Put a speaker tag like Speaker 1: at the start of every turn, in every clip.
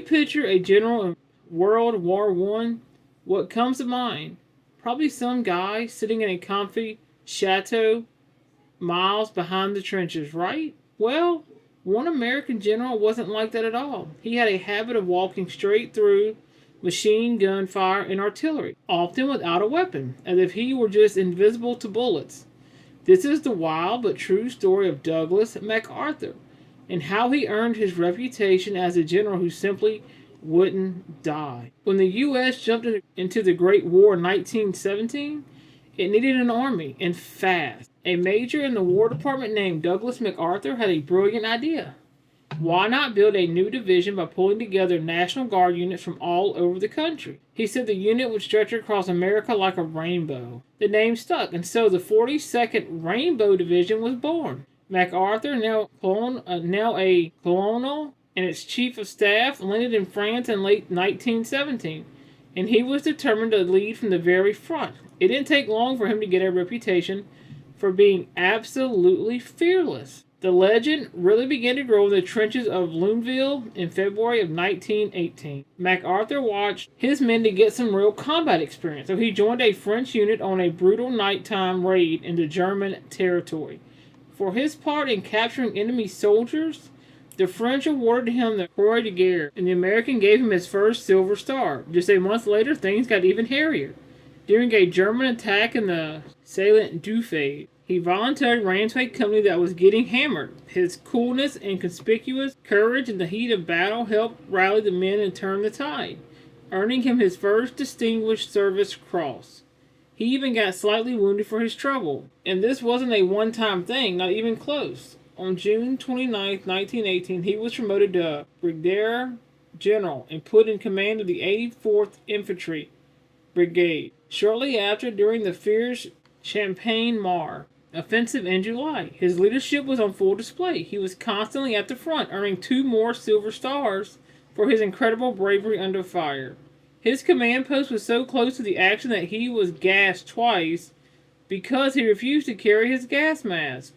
Speaker 1: picture a general in World War One, what comes to mind? Probably some guy sitting in a comfy chateau miles behind the trenches, right? Well, one American general wasn't like that at all. He had a habit of walking straight through machine gun fire and artillery, often without a weapon, as if he were just invisible to bullets. This is the wild but true story of Douglas MacArthur and how he earned his reputation as a general who simply wouldn't die. When the U.S. jumped into the Great War in 1917, it needed an army, and fast. A major in the War Department named Douglas MacArthur had a brilliant idea. Why not build a new division by pulling together National Guard units from all over the country? He said the unit would stretch across America like a rainbow. The name stuck, and so the 42nd Rainbow Division was born. MacArthur, now a colonel, and its chief of staff, landed in France in late 1917, and he was determined to lead from the very front. It didn't take long for him to get a reputation for being absolutely fearless. The legend really began to grow in the trenches of Luneville in February of 1918. MacArthur watched his men to get some real combat experience, so he joined a French unit on a brutal nighttime raid into German territory. For his part in capturing enemy soldiers, the French awarded him the Croix de Guerre, and the American gave him his first Silver Star. Just a month later, things got even hairier. During a German attack in the Salient Dufay, he voluntarily ran to a company that was getting hammered. His coolness and conspicuous courage in the heat of battle helped rally the men and turn the tide, earning him his first Distinguished Service Cross. He even got slightly wounded for his trouble, and this wasn't a one-time thing, not even close. On June 29, 1918, he was promoted to Brigadier General and put in command of the 84th Infantry Brigade. Shortly after, during the fierce Champagne-Mars offensive in July, his leadership was on full display. He was constantly at the front, earning 2 more Silver Stars for his incredible bravery under fire. His command post was so close to the action that he was gassed twice because he refused to carry his gas mask.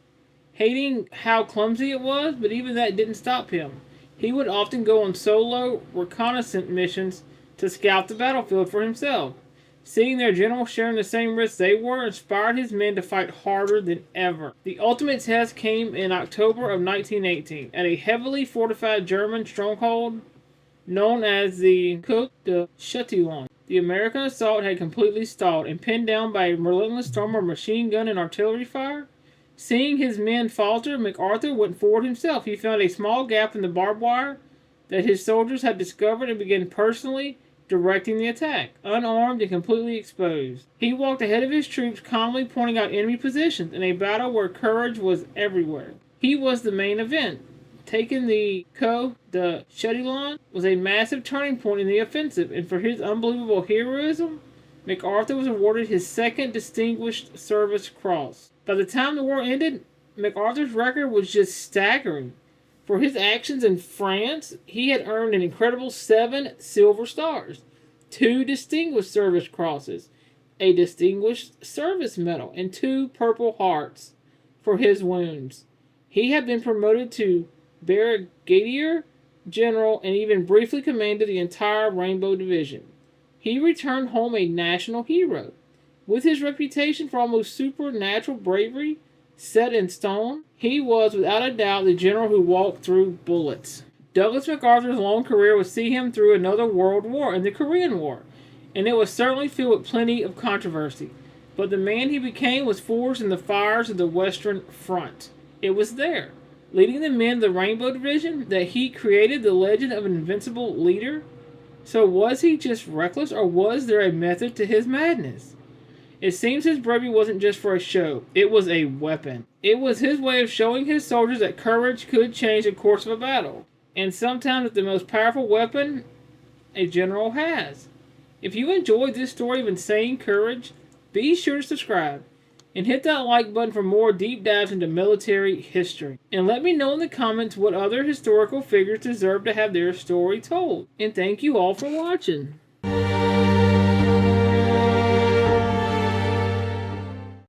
Speaker 1: Hating how clumsy it was, but even that didn't stop him. He would often go on solo reconnaissance missions to scout the battlefield for himself. Seeing their general sharing the same risks they were inspired his men to fight harder than ever. The ultimate test came in October of 1918 at a heavily fortified German stronghold known as the Côte de Châtillon. The American assault had completely stalled and pinned down by a relentless storm of machine gun and artillery fire. Seeing his men falter, MacArthur went forward himself. He found a small gap in the barbed wire that his soldiers had discovered and began personally directing the attack, unarmed and completely exposed. He walked ahead of his troops, calmly pointing out enemy positions in a battle where courage was everywhere. He was the main event. Taking the Côte de Châtillon was a massive turning point in the offensive, and for his unbelievable heroism, MacArthur was awarded his 2nd Distinguished Service Cross. By the time the war ended, MacArthur's record was just staggering. For his actions in France, he had earned an incredible 7 Silver Stars, 2 Distinguished Service Crosses, a Distinguished Service Medal, and 2 Purple Hearts for his wounds. He had been promoted to Brigadier General and even briefly commanded the entire Rainbow Division. He returned home a national hero. With his reputation for almost supernatural bravery set in stone, he was without a doubt the general who walked through bullets. Douglas MacArthur's long career would see him through another world war and the Korean War, and it was certainly filled with plenty of controversy. But the man he became was forged in the fires of the Western Front. It was there, leading the men of the Rainbow Division, that he created the legend of an invincible leader. So was he just reckless, or was there a method to his madness? It seems his bravery wasn't just for a show. It was a weapon. It was his way of showing his soldiers that courage could change the course of a battle. And sometimes it's the most powerful weapon a general has. If you enjoyed this story of insane courage, be sure to subscribe. And hit that like button for more deep dives into military history. And let me know in the comments what other historical figures deserve to have their story told. And thank you all for watching.